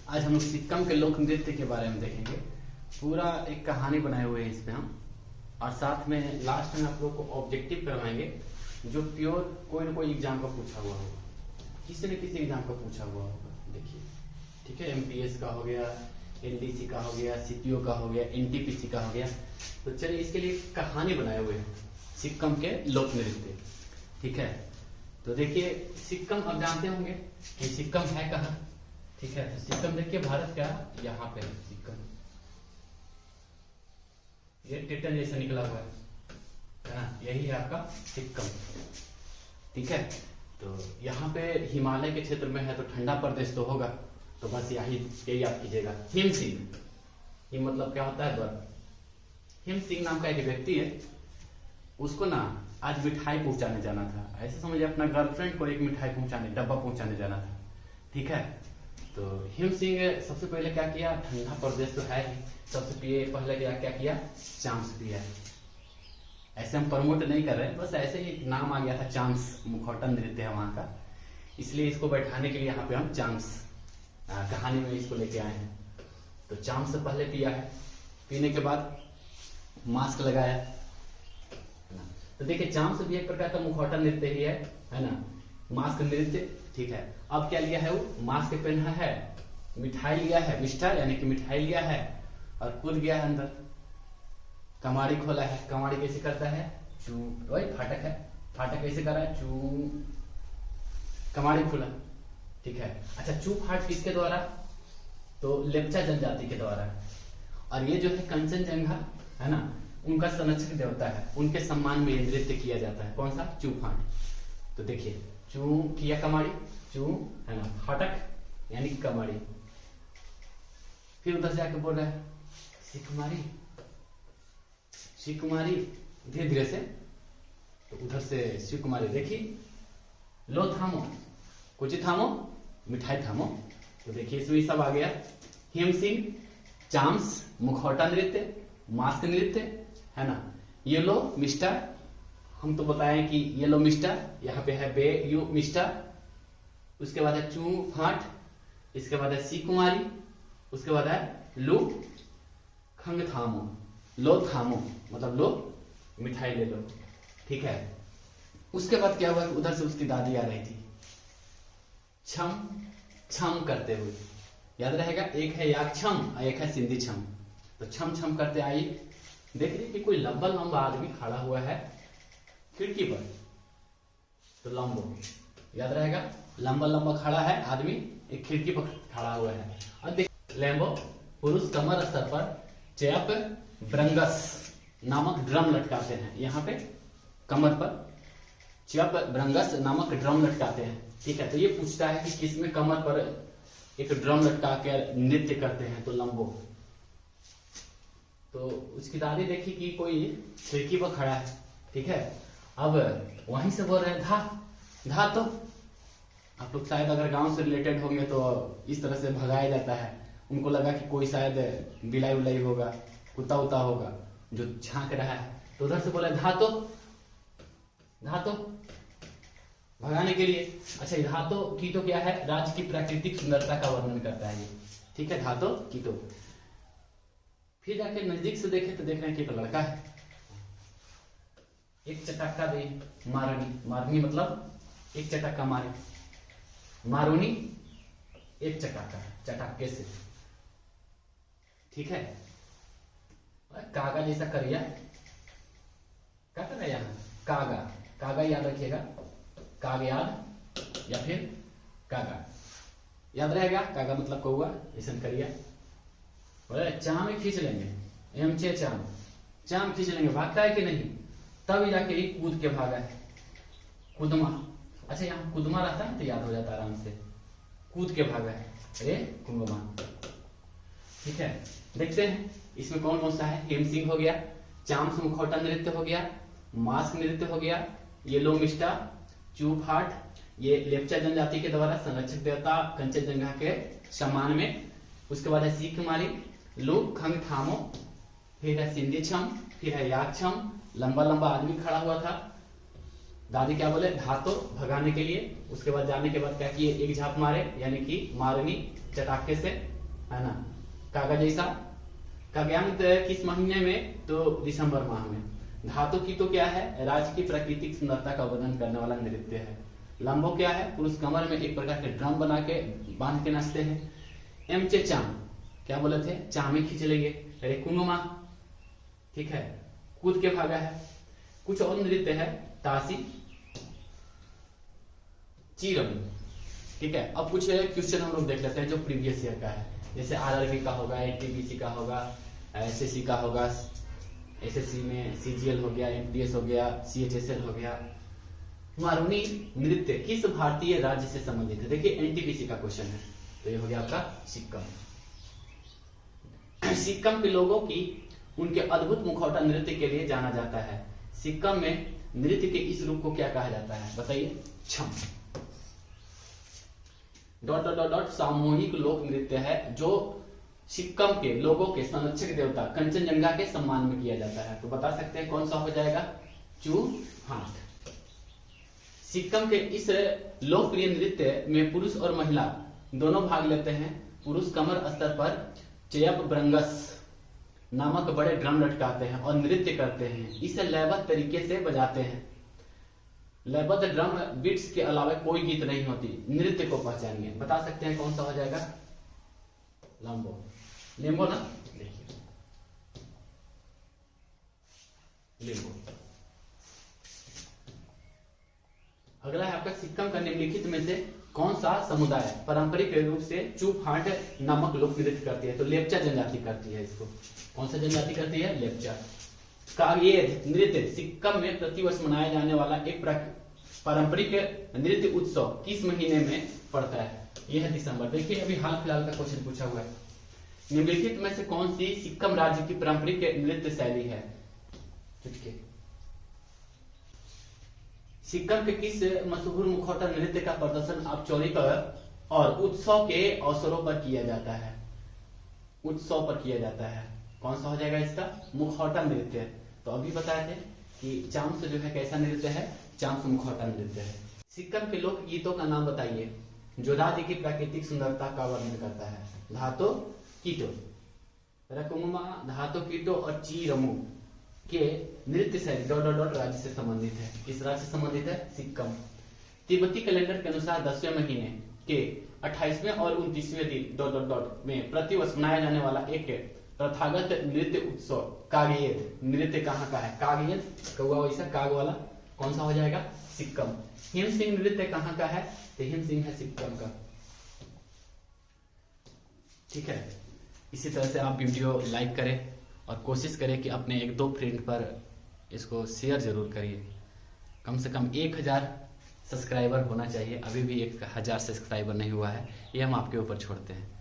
आज हम लोग सिक्किम के लोक नृत्य के बारे में देखेंगे। पूरा एक कहानी बनाए हुए हैं इस पे हम, और साथ में लास्ट में आप लोग को ऑब्जेक्टिव करवाएंगे जो प्योर कोई ना कोई एग्जाम का पूछा हुआ होगा, किसी न किसी एग्जाम का पूछा हुआ होगा। देखिए, ठीक है, एमपीएस का हो गया, एलडीसी का हो गया, सीपीओ का हो गया, एनटीपीसी का हो गया। तो चलिए इसके लिए कहानी बनाए हुए हैं सिक्किम के लोक नृत्य। ठीक है, तो देखिए सिक्किम आप जानते होंगे कि सिक्किम है कहाँ। ठीक है, तो सिक्किम देखिए भारत का यहाँ पे है सिक्किम, ये टिटन जैसा निकला हुआ है ना, यही है आपका सिक्किम। ठीक है, तो यहाँ पे हिमालय के क्षेत्र में है तो ठंडा प्रदेश तो होगा, तो बस यही याद कीजिएगा। हिम सिंह, ये मतलब क्या होता है बर्फ। हिम सिंह नाम का एक व्यक्ति है, उसको ना आज मिठाई पहुंचाने जाना था। ऐसे समझिए अपना गर्लफ्रेंड को एक मिठाई पहुंचाने, डब्बा पहुंचाने जाना था। ठीक है, तो हिम सिंह सबसे पहले क्या किया, ठंडा प्रदेश तो है ही, सबसे पहले क्या किया, चाम्स पिया। ऐसे हम प्रमोट नहीं कर रहे हैं, बस ऐसे ही नाम आ गया था चाम्स, मुखौटा नृत्य है वहां का, इसलिए इसको बैठाने के लिए यहाँ पे हम चाम्स कहानी में इसको लेके आए हैं। तो चाम्स से पहले पिया है, पीने के बाद मास्क लगाया। तो देखिए चाम्स भी एक प्रकार का मुखौटा नृत्य ही है ना, मास्क नृत्य। ठीक है, अब क्या लिया है, वो मास्क पहना है, मिठाई लिया है, मिष्टा यानी कि मिठाई लिया है, और कूद गया है अंदर। कमाड़ी खोला है, कमाड़ी कैसे करता है, चू, वही फाटक है, फाटक कैसे कर रहा है, चू, कमाड़ी खोला। ठीक है, अच्छा चू फाट किसके द्वारा, तो लेप्चा जनजाति के द्वारा। और ये जो है कंचनजंगा है ना, उनका संरक्षक देवता है, उनके सम्मान में नृत्य किया जाता है। कौन सा, चू फाट। तो देखिए चू किया कमाड़ी, चू है ना, फाटक यानी कमाड़ी। फिर उधर से आके बोल रहा है सिकुमारी, सिकुमारी, धीरे धीरे से। तो उधर से सिकुमारी देखी, लो थामो, कुछ थामो, मिठाई थामो। तो देखिए इसमें सब आ गया, हिम सिंह, चाम्स, मुखौटा नृत्य, मास्क नृत्य है ना, ये लो मिष्टा, हम तो बताएं कि ये लो मिष्टा, यहाँ पे है बे यू मिष्टा, उसके बाद है चू फाट, इसके बाद है सी कुमारी, उसके बाद है लो खंग थामो, लो थामो मतलब लो मिठाई ले लो। ठीक है, उसके बाद क्या हुआ, उधर से उसकी दादी आ रही थी, छम छम करते हुए, याद रहेगा, एक है याक छम और एक है सिंधी छम। तो छम छम करते आई, देख रही कि कोई लंबा लंबा आदमी खड़ा हुआ है खिड़की पर, तो लंबो, याद रहेगा, लंबा लंबा खड़ा है आदमी, एक खिड़की पर खड़ा हुआ है। और देख लैम्बो, पुरुष कमर स्तर पर चैप ब्रंगस नामक ड्रम लटकाते हैं, यहाँ पे कमर पर चैप ब्रंगस नामक ड्रम लटकाते हैं। ठीक है, तो ये पूछता है कि किसमें कमर पर एक ड्रम लटका कर नृत्य करते हैं, तो लंबो। तो उसकी दादी देखी कि कोई खिड़की पर खड़ा है। ठीक है, अब वहीं से बोल रहे हैं धा धा। तो आप लोग शायद अगर गांव से रिलेटेड होंगे तो इस तरह से भगाया जाता है, उनको लगा कि कोई शायद बिलाई उलाई होगा, कुत्ता उता होगा जो झांक रहा है, तो उधर से बोला धा तो, धा तो, भगाने के लिए। अच्छा, धातो कीटो क्या है, राज्य की प्राकृतिक सुंदरता का वर्णन करता है ये। ठीक है, धातो कीटो। फिर जाके नजदीक से देखे तो देख रहे हैं कि एक लड़का है, एक चटाका दे मारनी, मारनी मतलब एक चटाका मारे, मारूनी एक चटाका, चटाके से। ठीक है, कागा जैसा करिया, क्या कर रहा है यहाँ, कागा, कागा याद रखिएगा, कागयाद या फिर कागा, याद रहेगा, कागा मतलब कौआ, ऐसा करिया। बोले चाम खींच लेंगे, एम चे चाम, चाम खींच लेंगे, भागता है कि नहीं, तब जाके ही कूद के भागा है, कुदमा। अच्छा, यहाँ कुदमा रहता है तो याद हो जाता आराम से, कूद के भागा है, अरे कुंगमा। ठीक है, देखते हैं इसमें कौन कौन सा है। हेम सिंह हो गया, चाम्स मुखौटा नृत्य हो गया, मास्क नृत्य हो गया, ये लो मिष्टा, चू फाट, ये लेप्चा जनजाति के द्वारा संरक्षक देवता कंचनजंगा के सम्मान में। उसके बाद है सी कुमारी, लोक खंग थामो, फिर है सिंधी छम, फिर है याक छम, लंबा लंबा आदमी खड़ा हुआ था। दादी क्या बोले, धातो, भगाने के लिए। उसके बाद जाने के बाद क्या किए, एक झाप मारे यानी कि मारनी चटाके से, है ना। कागजैसा, काव्यांत किस महीने में, तो दिसंबर माह में। धातु की तो क्या है, राज्य की प्राकृतिक सुंदरता का वर्णन करने वाला नृत्य है। लंबो क्या है, पुरुष कमर में एक प्रकार के ड्रम बना के बांध के नाचते हैं। एमचे चाम, क्या बोले थे, चामे खींच लेंगे। रेकुनुमा, ठीक है, कूद के भागा है। कुछ और नृत्य है, तासी, चीरम, ठीक है। अब कुछ क्वेश्चन हम लोग देख लेते हैं जो प्रीवियस ईयर का है, जैसे आरआरबी का होगा, एनटीपीसी का होगा, एसएससी का होगा, एसएससी में सीजीएल हो गया, एमटीएस हो गया, सीएचएसएल हो गया। मारूनी नृत्य किस भारतीय राज्य से संबंधित है? देखिए एनटीपीसी का क्वेश्चन है, तो ये हो गया आपका सिक्किम। सिक्किम के लोगों की उनके अद्भुत मुखौटा नृत्य के लिए जाना जाता है। सिक्किम में नृत्य के इस रूप को क्या कहा जाता है, बताइए? छम। डॉट डॉट डॉट डॉट सामूहिक लोक नृत्य है जो सिक्किम के लोगों के संरक्षक देवता कंचनजंगा के सम्मान में किया जाता है। तो बता सकते हैं कौन सा हो जाएगा? चूहाट। सिक्किम के इस लोकप्रिय नृत्य में पुरुष और महिला दोनों भाग लेते हैं। पुरुष कमर स्तर पर चयप ब्रंगस नामक बड़े ड्रम लटकाते हैं और नृत्य करते हैं। इसे लयबद्ध तरीके से बजाते हैं। लयबद्ध ड्रम बीट्स के अलावा कोई गीत नहीं होती। नृत्य को पहचानिए, बता सकते हैं कौन सा हो जाएगा? लंबो, लिम्बो ना, देखिए लिम्बो। अगला है आपका सिक्किम का निम्नलिखित में से कौन सा समुदाय पारंपरिक रूप से चूहाट नामक लोक नृत्य करती है? तो लेप्चा जनजाति करती है इसको। कौन सा जनजाति करती है? लेप्चा। कागयेद नृत्य सिक्किम में प्रतिवर्ष मनाया जाने वाला एक पारंपरिक नृत्य उत्सव किस महीने में पड़ता है? यह है दिसंबर। देखिए अभी हाल फिलहाल का क्वेश्चन पूछा हुआ है। निम्नलिखित में से कौन सी सिक्किम राज्य की पारंपरिक नृत्य शैली है? चुटके। सिक्किम के किस मशहूर मुखौटा नृत्य का प्रदर्शन औपचारिक और उत्सव के अवसरों पर किया जाता है? उत्सव पर किया जाता है। कौन सा हो जाएगा इसका? मुखौटा नृत्य। तो अभी बताए थे कि चाम्स जो है कैसा नृत्य है? चाम्स मुखौटा नृत्य है। सिक्किम के लोक गीतों का नाम बताइए जो राज्य की प्राकृतिक सुंदरता का वर्णन करता है। धातो कीटो, रकुमुमा, धातो कीटो और चीरमू के नृत्य शैली डॉट डॉट डॉट राज्य से संबंधित है। किस राज्य से संबंधित है? सिक्किम। तिब्बती कैलेंडर के अनुसार 10वें महीने के 28वें और 29वें दिन डॉट डॉट डॉट में प्रतिवर्ष मनाया जाने वाला एक प्रथागत नृत्य उत्सव कागयेद नृत्य कहाँ का है? कागयेद, कौवा वैसा काग वाला, कौन सा हो जाएगा? सिक्किम। हिम सिंह नृत्य कहाँ का है? तो हिम सिंह है सिक्किम का। ठीक है, इसी तरह से आप वीडियो लाइक करें और कोशिश करें कि अपने 1-2 फ्रेंड पर इसको शेयर जरूर करिए। कम से कम 1000 सब्सक्राइबर होना चाहिए। अभी भी 1000 सब्सक्राइबर नहीं हुआ है, ये हम आपके ऊपर छोड़ते हैं।